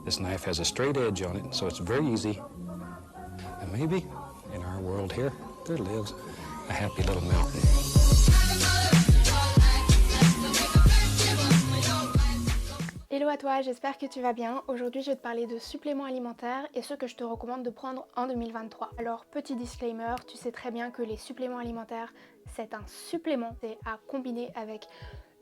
This knife has a straight edge on it, so it's very easy. And maybe in our world here, there lives a happy little mountain. Hello à toi, j'espère que tu vas bien. Aujourd'hui je vais te parler de suppléments alimentaires et ceux que je te recommande de prendre en 2023. Alors petit disclaimer, tu sais très bien que les suppléments alimentaires c'est un supplément, c'est à combiner avec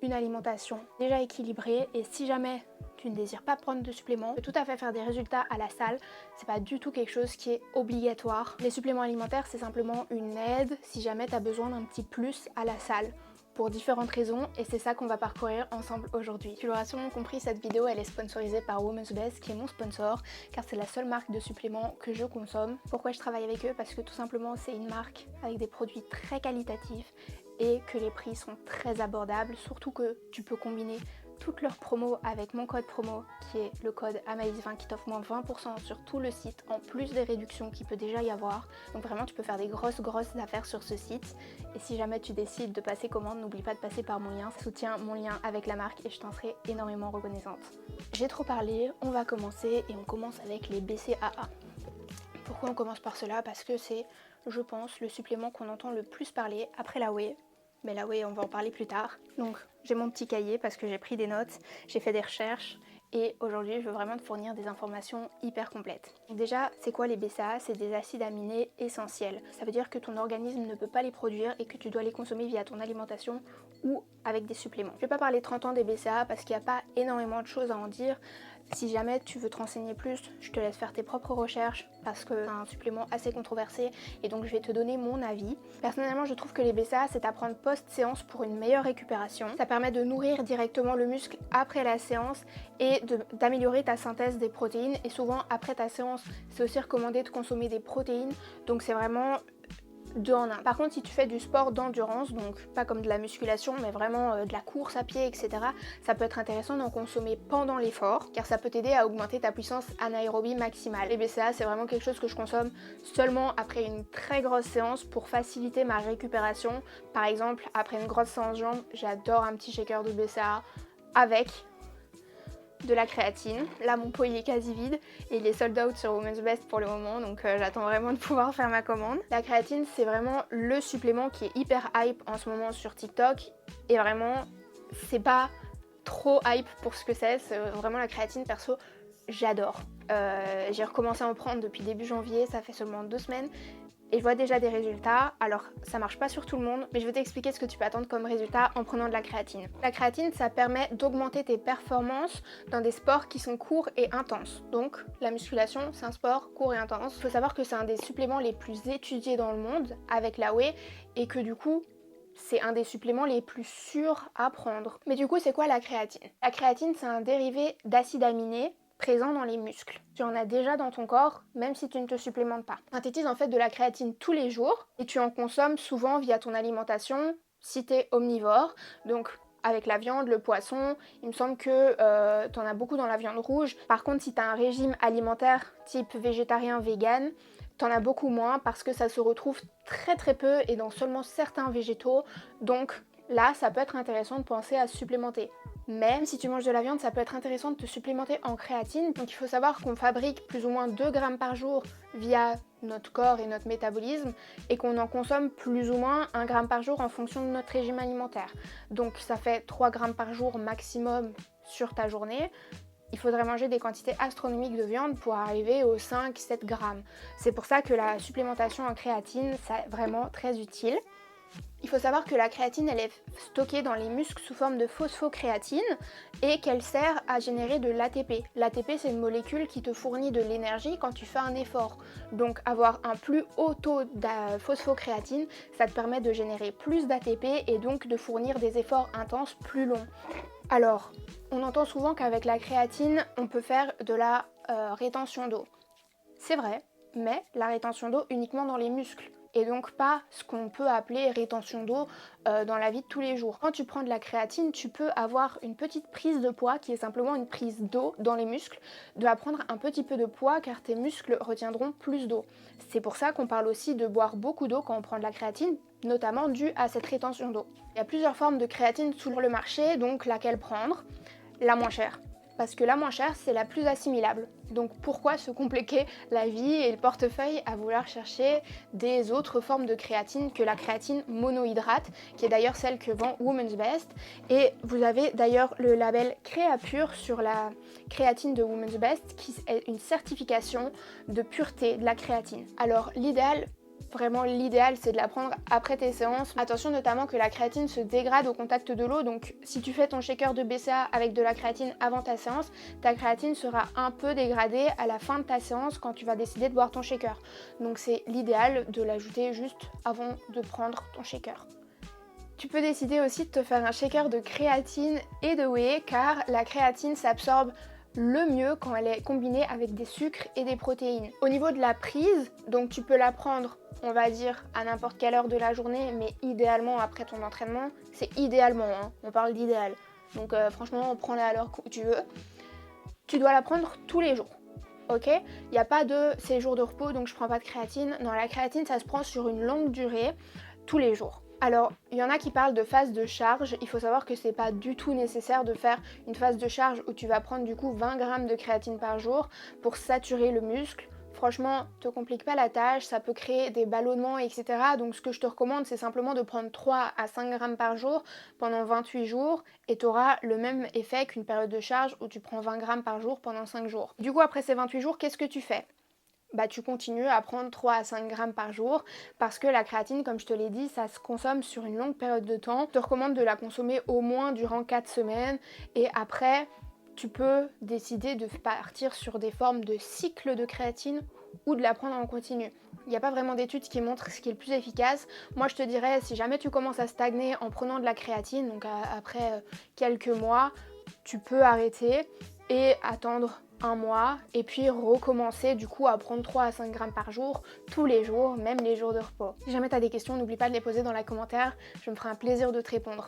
une alimentation déjà équilibrée, et si jamais tu ne désires pas prendre de suppléments, tu peux tout à fait faire des résultats à la salle, c'est pas du tout quelque chose qui est obligatoire. Les suppléments alimentaires c'est simplement une aide si jamais tu as besoin d'un petit plus à la salle, pour différentes raisons, et c'est ça qu'on va parcourir ensemble aujourd'hui. Tu l'auras sûrement compris, cette vidéo elle est sponsorisée par Women's Best qui est mon sponsor, car c'est la seule marque de suppléments que je consomme. Pourquoi je travaille avec eux? Parce que tout simplement c'est une marque avec des produits très qualitatifs et que les prix sont très abordables, surtout que tu peux combiner toutes leurs promos avec mon code promo qui est le code AMAIS20 qui t'offre moins 20% sur tout le site, en plus des réductions qu'il peut déjà y avoir. Donc vraiment tu peux faire des grosses affaires sur ce site, et si jamais tu décides de passer commande, n'oublie pas de passer par mon lien, soutiens mon lien avec la marque et je t'en serai énormément reconnaissante. J'ai trop parlé, on va commencer et on commence avec les BCAA. Pourquoi on commence par cela? Parce que c'est, je pense, le supplément qu'on entend le plus parler après la whey. Mais la whey, on va en parler plus tard. Donc j'ai mon petit cahier parce que j'ai pris des notes, j'ai fait des recherches et aujourd'hui je veux vraiment te fournir des informations hyper complètes. Donc déjà, c'est quoi les BCAA? C'est des acides aminés essentiels. Ça veut dire que ton organisme ne peut pas les produire et que tu dois les consommer via ton alimentation ou avec des suppléments. Je vais pas parler 30 ans des BCAA parce qu'il n'y a pas énormément de choses à en dire. Si jamais tu veux te renseigner plus, je te laisse faire tes propres recherches parce que c'est un supplément assez controversé et donc je vais te donner mon avis. Personnellement, je trouve que les BCAA c'est à prendre post-séance pour une meilleure récupération. Ça permet de nourrir directement le muscle après la séance et d'améliorer ta synthèse des protéines, et souvent après ta séance, c'est aussi recommandé de consommer des protéines, donc c'est vraiment 2 en 1. Par contre, si tu fais du sport d'endurance, donc pas comme de la musculation, mais vraiment de la course à pied, etc., ça peut être intéressant d'en consommer pendant l'effort, car ça peut t'aider à augmenter ta puissance anaérobie maximale. Les BCAA, c'est vraiment quelque chose que je consomme seulement après une très grosse séance pour faciliter ma récupération. Par exemple, après une grosse séance jambes, j'adore un petit shaker de BCAA avec de la créatine. Là mon pot il est quasi vide et il est sold out sur Women's Best pour le moment, donc j'attends vraiment de pouvoir faire ma commande. La créatine c'est vraiment le supplément qui est hyper hype en ce moment sur TikTok, et vraiment c'est pas trop hype pour ce que c'est vraiment la créatine, perso j'adore. J'ai recommencé à en prendre depuis début janvier, ça fait seulement 2 semaines et je vois déjà des résultats. Alors ça marche pas sur tout le monde, mais je vais t'expliquer ce que tu peux attendre comme résultat en prenant de la créatine. La créatine ça permet d'augmenter tes performances dans des sports qui sont courts et intenses. Donc la musculation c'est un sport court et intense. Il faut savoir que c'est un des suppléments les plus étudiés dans le monde avec la whey, et que du coup c'est un des suppléments les plus sûrs à prendre. Mais du coup c'est quoi la créatine? La créatine c'est un dérivé d'acide aminé présent dans les muscles. Tu en as déjà dans ton corps, même si tu ne te supplémentes pas. Tu synthétises en fait de la créatine tous les jours et tu en consommes souvent via ton alimentation si tu es omnivore, donc avec la viande, le poisson. Il me semble que tu en as beaucoup dans la viande rouge. Par contre, si tu as un régime alimentaire type végétarien, vegan, t'en as beaucoup moins parce que ça se retrouve très peu et dans seulement certains végétaux. Donc là, ça peut être intéressant de penser à se supplémenter. Même si tu manges de la viande, ça peut être intéressant de te supplémenter en créatine. Donc il faut savoir qu'on fabrique plus ou moins 2 grammes par jour via notre corps et notre métabolisme, et qu'on en consomme plus ou moins 1 gramme par jour en fonction de notre régime alimentaire. Donc ça fait 3 grammes par jour maximum sur ta journée. Il faudrait manger des quantités astronomiques de viande pour arriver aux 5-7 grammes. C'est pour ça que la supplémentation en créatine, c'est vraiment très utile. Il faut savoir que la créatine, elle est stockée dans les muscles sous forme de phosphocréatine et qu'elle sert à générer de l'ATP. L'ATP, c'est une molécule qui te fournit de l'énergie quand tu fais un effort. Donc avoir un plus haut taux de phosphocréatine, ça te permet de générer plus d'ATP et donc de fournir des efforts intenses plus longs. Alors, on entend souvent qu'avec la créatine, on peut faire de la rétention d'eau. C'est vrai, mais la rétention d'eau uniquement dans les muscles, et donc pas ce qu'on peut appeler rétention d'eau dans la vie de tous les jours. Quand tu prends de la créatine, tu peux avoir une petite prise de poids qui est simplement une prise d'eau dans les muscles. Tu dois prendre un petit peu de poids car tes muscles retiendront plus d'eau. C'est pour ça qu'on parle aussi de boire beaucoup d'eau quand on prend de la créatine, notamment due à cette rétention d'eau. Il y a plusieurs formes de créatine sur le marché, donc laquelle prendre? La moins chère. parce que la moins chère, c'est la plus assimilable. Donc pourquoi se compliquer la vie et le portefeuille à vouloir chercher des autres formes de créatine que la créatine monohydrate, qui est d'ailleurs celle que vend Woman's Best. Et vous avez d'ailleurs le label Créapure sur la créatine de Woman's Best, qui est une certification de pureté de la créatine. Alors l'idéal, vraiment l'idéal, c'est de la prendre après tes séances. Attention notamment que la créatine se dégrade au contact de l'eau, donc si tu fais ton shaker de BCA avec de la créatine avant ta séance, ta créatine sera un peu dégradée à la fin de ta séance quand tu vas décider de boire ton shaker. Donc c'est l'idéal de l'ajouter juste avant de prendre ton shaker. Tu peux décider aussi de te faire un shaker de créatine et de whey, car la créatine s'absorbe le mieux quand elle est combinée avec des sucres et des protéines. Au niveau de la prise, donc tu peux la prendre, on va dire, à n'importe quelle heure de la journée, mais idéalement après ton entraînement. C'est idéalement, hein, on parle d'idéal. Donc franchement, prends-la à l'heure que tu veux. Tu dois la prendre tous les jours. Ok, il n'y a pas de ces jours de repos, donc je prends pas de créatine. Non, la créatine, ça se prend sur une longue durée, tous les jours. Alors, il y en a qui parlent de phase de charge. Il faut savoir que c'est pas du tout nécessaire de faire une phase de charge où tu vas prendre du coup 20 grammes de créatine par jour pour saturer le muscle. Franchement, te complique pas la tâche, ça peut créer des ballonnements, etc. Donc ce que je te recommande, c'est simplement de prendre 3 à 5 grammes par jour pendant 28 jours et tu auras le même effet qu'une période de charge où tu prends 20 grammes par jour pendant 5 jours. Du coup, après ces 28 jours, qu'est-ce que tu fais ? Bah, tu continues à prendre 3 à 5 grammes par jour parce que la créatine, comme je te l'ai dit, ça se consomme sur une longue période de temps. Je te recommande de la consommer au moins durant 4 semaines et après, tu peux décider de partir sur des formes de cycle de créatine ou de la prendre en continu. Il n'y a pas vraiment d'études qui montrent ce qui est le plus efficace. Moi, je te dirais, si jamais tu commences à stagner en prenant de la créatine, donc après quelques mois, tu peux arrêter et attendre un mois et puis recommencer du coup à prendre 3 à 5 grammes par jour, tous les jours, même les jours de repos. Si jamais tu as des questions, n'oublie pas de les poser dans les commentaires, je me ferai un plaisir de te répondre.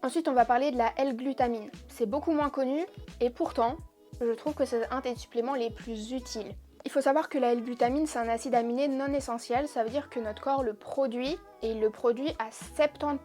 Ensuite, on va parler de la L-glutamine. C'est beaucoup moins connu et pourtant, je trouve que c'est un des suppléments les plus utiles. Il faut savoir que la L-glutamine, c'est un acide aminé non essentiel, ça veut dire que notre corps le produit et il le produit à 70%.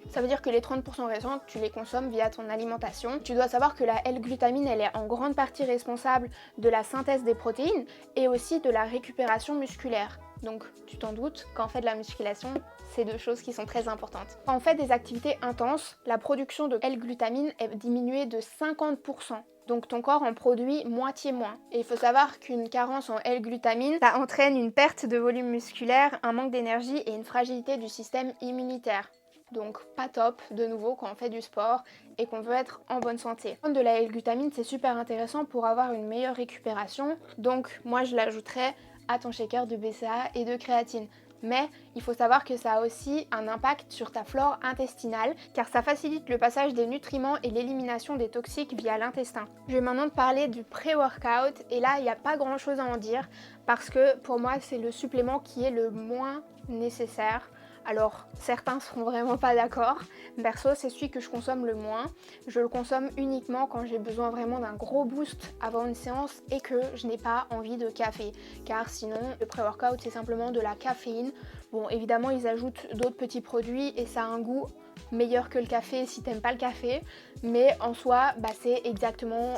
Ça veut dire que les 30% restants, tu les consommes via ton alimentation. Tu dois savoir que la L-glutamine, elle est en grande partie responsable de la synthèse des protéines et aussi de la récupération musculaire. Donc tu t'en doutes, quand on fait de la musculation, c'est deux choses qui sont très importantes. Quand on fait des activités intenses, la production de L-glutamine est diminuée de 50%. Donc ton corps en produit moitié moins. Et il faut savoir qu'une carence en L-glutamine, ça entraîne une perte de volume musculaire, un manque d'énergie et une fragilité du système immunitaire. Donc pas top, de nouveau, quand on fait du sport et qu'on veut être en bonne santé. Prendre de la L-glutamine, c'est super intéressant pour avoir une meilleure récupération. Donc moi je l'ajouterais à ton shaker de BCA et de créatine. Mais il faut savoir que ça a aussi un impact sur ta flore intestinale car ça facilite le passage des nutriments et l'élimination des toxiques via l'intestin. Je vais maintenant te parler du pré-workout et là il n'y a pas grand chose à en dire parce que pour moi c'est le supplément qui est le moins nécessaire. Alors certains seront vraiment pas d'accord, perso c'est celui que je consomme le moins. Je le consomme uniquement quand j'ai besoin vraiment d'un gros boost avant une séance et que je n'ai pas envie de café. Car sinon le pré-workout c'est simplement de la caféine. Bon évidemment ils ajoutent d'autres petits produits et ça a un goût meilleur que le café si t'aimes pas le café. Mais en soi c'est exactement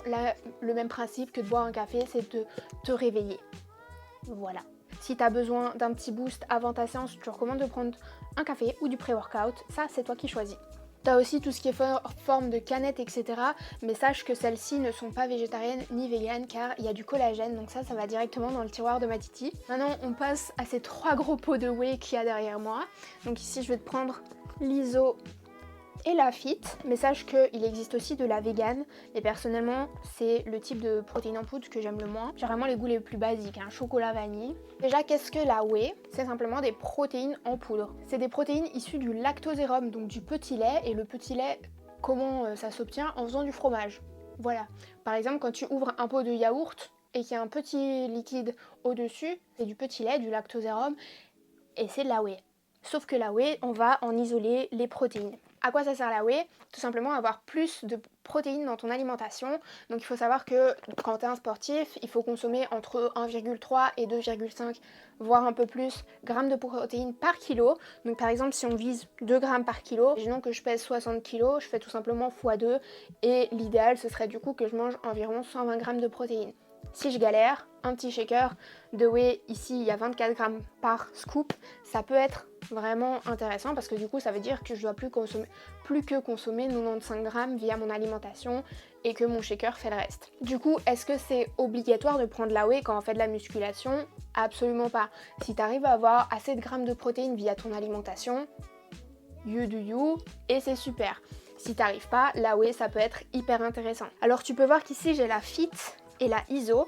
le même principe que de boire un café, c'est de te réveiller. Voilà. Si tu as besoin d'un petit boost avant ta séance, je te recommande de prendre un café ou du pré-workout. Ça, c'est toi qui choisis. Tu as aussi tout ce qui est forme de canette, etc. Mais sache que celles-ci ne sont pas végétariennes ni véganes car il y a du collagène. Donc ça va directement dans le tiroir de ma titi. Maintenant, on passe à ces 3 gros pots de whey qu'il y a derrière moi. Donc ici, je vais te prendre l'ISO et la fit, mais sache qu'il existe aussi de la vegan et personnellement c'est le type de protéines en poudre que j'aime le moins. J'ai vraiment les goûts les plus basiques, chocolat vanille. Déjà qu'est-ce que la whey? C'est simplement des protéines en poudre. C'est des protéines issues du lactosérum, donc du petit lait, et le petit lait, comment ça s'obtient? En faisant du fromage. Voilà. Par exemple quand tu ouvres un pot de yaourt et qu'il y a un petit liquide au-dessus, c'est du petit lait, du lactosérum, et c'est de la whey. Sauf que la whey, on va en isoler les protéines. À quoi ça sert la whey? Tout simplement avoir plus de protéines dans ton alimentation. Donc il faut savoir que quand tu es un sportif, il faut consommer entre 1,3 et 2,5 voire un peu plus grammes de protéines par kilo. Donc par exemple si on vise 2 grammes par kilo, imaginons que je pèse 60 kg, je fais tout simplement x2 et l'idéal ce serait du coup que je mange environ 120 grammes de protéines. Si je galère, un petit shaker de whey, ici il y a 24 grammes par scoop, ça peut être vraiment intéressant parce que du coup ça veut dire que je dois plus que consommer 95 grammes via mon alimentation et que mon shaker fait le reste. Du coup, est-ce que c'est obligatoire de prendre la whey quand on fait de la musculation? Absolument pas. Si tu arrives à avoir assez de grammes de protéines via ton alimentation, you do you, et c'est super. Si t'arrives pas, la whey ça peut être hyper intéressant. Alors tu peux voir qu'ici j'ai la FIT et la ISO.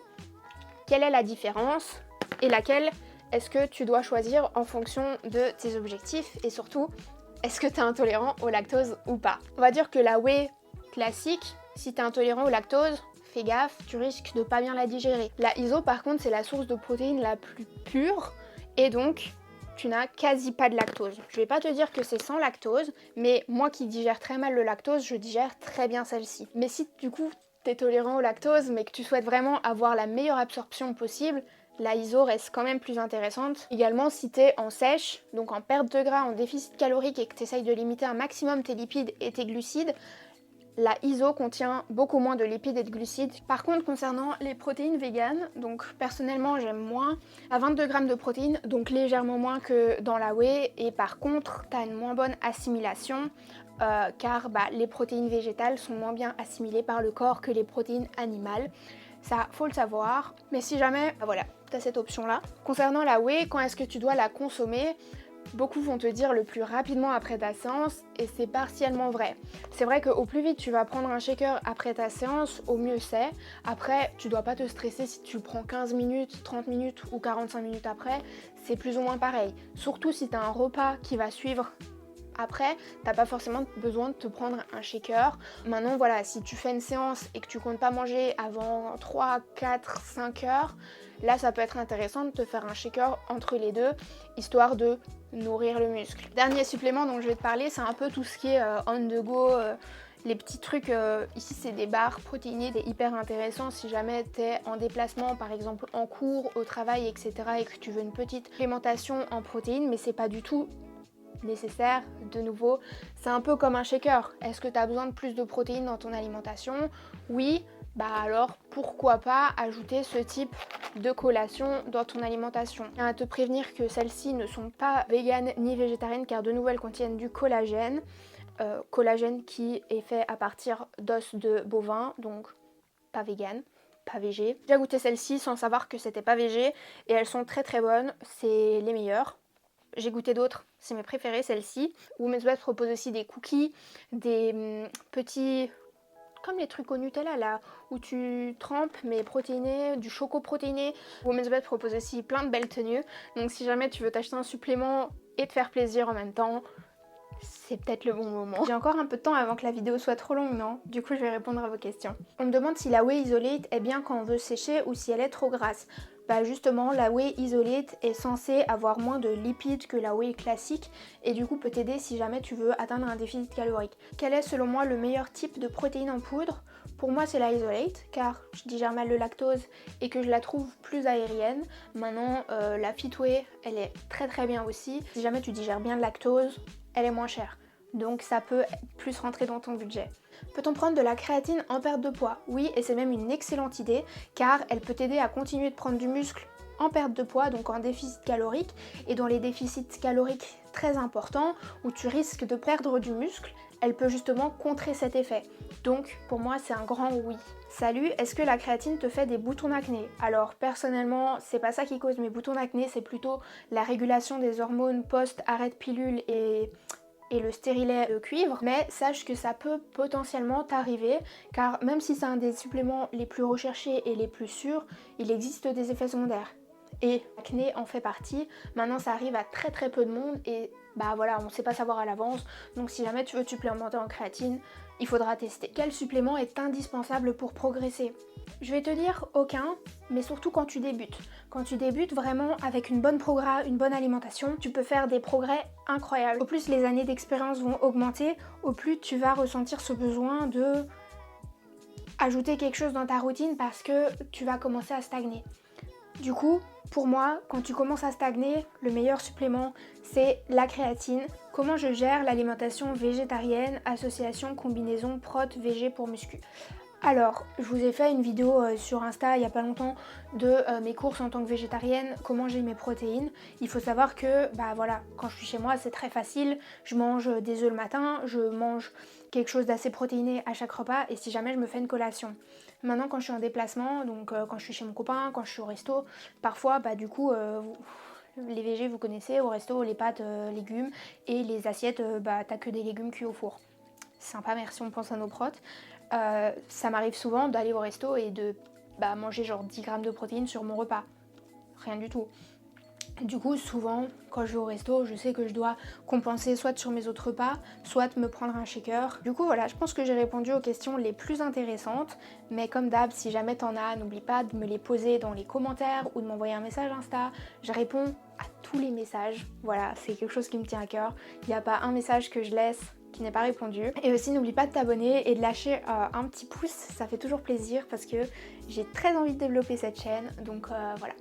Quelle est la différence et laquelle est-ce que tu dois choisir en fonction de tes objectifs et surtout, est-ce que tu es intolérant au lactose ou pas? On va dire que la whey classique, si tu es intolérant au lactose, fais gaffe, tu risques de pas bien la digérer. La ISO par contre, c'est la source de protéines la plus pure et donc tu n'as quasi pas de lactose. Je vais pas te dire que c'est sans lactose, mais moi qui digère très mal le lactose, je digère très bien celle-ci. Mais si du coup tu es tolérant au lactose mais que tu souhaites vraiment avoir la meilleure absorption possible, la ISO reste quand même plus intéressante. Également si tu es en sèche, donc en perte de gras, en déficit calorique et que tu essayes de limiter un maximum tes lipides et tes glucides, la ISO contient beaucoup moins de lipides et de glucides. Par contre, concernant les protéines véganes, donc personnellement j'aime moins, à 22 grammes de protéines, donc légèrement moins que dans la whey, et par contre, tu as une moins bonne assimilation, car les protéines végétales sont moins bien assimilées par le corps que les protéines animales. Ça, faut le savoir. Mais si jamais, voilà, tu as cette option-là. Concernant la whey, quand est-ce que tu dois la consommer? Beaucoup vont te dire le plus rapidement après ta séance et c'est partiellement vrai. C'est vrai qu'au plus vite tu vas prendre un shaker après ta séance, au mieux c'est. Après, tu dois pas te stresser si tu le prends 15 minutes, 30 minutes ou 45 minutes après, c'est plus ou moins pareil. Surtout si tu as un repas qui va suivre après, t'as pas forcément besoin de te prendre un shaker. Maintenant voilà, si tu fais une séance et que tu comptes pas manger avant 3, 4, 5 heures, là ça peut être intéressant de te faire un shaker entre les deux, histoire de nourrir le muscle. Dernier supplément dont je vais te parler, c'est un peu tout ce qui est on the go, les petits trucs, ici c'est des barres protéinées, des hyper intéressants si jamais tu es en déplacement, par exemple en cours, au travail, etc. et que tu veux une petite alimentation en protéines, mais c'est pas du tout nécessaire. De nouveau, c'est un peu comme un shaker. Est-ce que tu as besoin de plus de protéines dans ton alimentation? Oui, alors pourquoi pas ajouter ce type de collation dans ton alimentation. Je tiens à te prévenir que celles-ci ne sont pas véganes ni végétariennes car de nouveau elles contiennent du collagène. Collagène qui est fait à partir d'os de bovin, donc pas vegan, pas végé. J'ai goûté celles-ci sans savoir que c'était pas végé et elles sont très très bonnes, c'est les meilleures. J'ai goûté d'autres, c'est mes préférées celles-ci. Women's Best propose aussi des cookies, des petits, comme les trucs au Nutella là, où tu trempes mais protéinés, du choco protéiné. Women's Best propose aussi plein de belles tenues, donc si jamais tu veux t'acheter un supplément et te faire plaisir en même temps, c'est peut-être le bon moment. J'ai encore un peu de temps avant que la vidéo soit trop longue, non? Du coup je vais répondre à vos questions. On me demande si la whey isolate est bien quand on veut sécher ou si elle est trop grasse. Justement, la whey isolate est censée avoir moins de lipides que la whey classique et du coup peut t'aider si jamais tu veux atteindre un déficit calorique. Quel est selon moi le meilleur type de protéine en poudre? Pour moi c'est la isolate car je digère mal le lactose et que je la trouve plus aérienne. Maintenant la fit whey elle est très très bien aussi. Si jamais tu digères bien le lactose, elle est moins chère. Donc ça peut plus rentrer dans ton budget. Peut-on prendre de la créatine en perte de poids? Oui, et c'est même une excellente idée car elle peut t'aider à continuer de prendre du muscle en perte de poids, donc en déficit calorique, et dans les déficits caloriques très importants où tu risques de perdre du muscle, elle peut justement contrer cet effet. Donc pour moi c'est un grand oui. Salut, est-ce que la créatine te fait des boutons d'acné? Alors personnellement c'est pas ça qui cause mes boutons d'acné, c'est plutôt la régulation des hormones post-arrêt de pilule et le stérilet de cuivre, mais sache que ça peut potentiellement t'arriver car même si c'est un des suppléments les plus recherchés et les plus sûrs, il existe des effets secondaires. Et l'acné en fait partie. Maintenant ça arrive à très très peu de monde et voilà, on ne sait pas savoir à l'avance. Donc si jamais tu veux te supplémenter en créatine, il faudra tester. Quel supplément est indispensable pour progresser? Je vais te dire aucun, mais surtout quand tu débutes. Quand tu débutes vraiment avec une bonne une bonne alimentation, tu peux faire des progrès incroyables. Au plus les années d'expérience vont augmenter, au plus tu vas ressentir ce besoin de ajouter quelque chose dans ta routine parce que tu vas commencer à stagner. Du coup, pour moi, quand tu commences à stagner, le meilleur supplément, c'est la créatine. Comment je gère l'alimentation végétarienne, association, combinaison, prot, VG pour muscu. Alors, je vous ai fait une vidéo sur Insta il n'y a pas longtemps de mes courses en tant que végétarienne, comment j'ai mes protéines. Il faut savoir que, bah voilà, quand je suis chez moi, c'est très facile. Je mange des œufs le matin, je mange quelque chose d'assez protéiné à chaque repas et si jamais je me fais une collation. Maintenant, quand je suis en déplacement, donc quand je suis chez mon copain, quand je suis au resto, parfois, bah du coup, les végés, vous connaissez, au resto, les pâtes, légumes et les assiettes, bah t'as que des légumes cuits au four. Sympa, merci, on pense à nos protes. Ça m'arrive souvent d'aller au resto et de manger genre 10 grammes de protéines sur mon repas. Rien du tout. Du coup, souvent, quand je vais au resto, je sais que je dois compenser soit sur mes autres repas, soit me prendre un shaker. Du coup, voilà, je pense que j'ai répondu aux questions les plus intéressantes. Mais comme d'hab, si jamais t'en as, n'oublie pas de me les poser dans les commentaires ou de m'envoyer un message Insta. Je réponds à tous les messages. Voilà, c'est quelque chose qui me tient à cœur. Il n'y a pas un message que je laisse qui n'est pas répondu. Et aussi n'oublie pas de t'abonner et de lâcher un petit pouce, ça fait toujours plaisir parce que j'ai très envie de développer cette chaîne, donc voilà.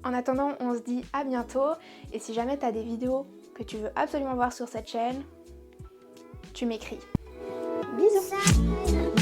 En attendant, on se dit à bientôt et si jamais tu as des vidéos que tu veux absolument voir sur cette chaîne, tu m'écris. Bisous.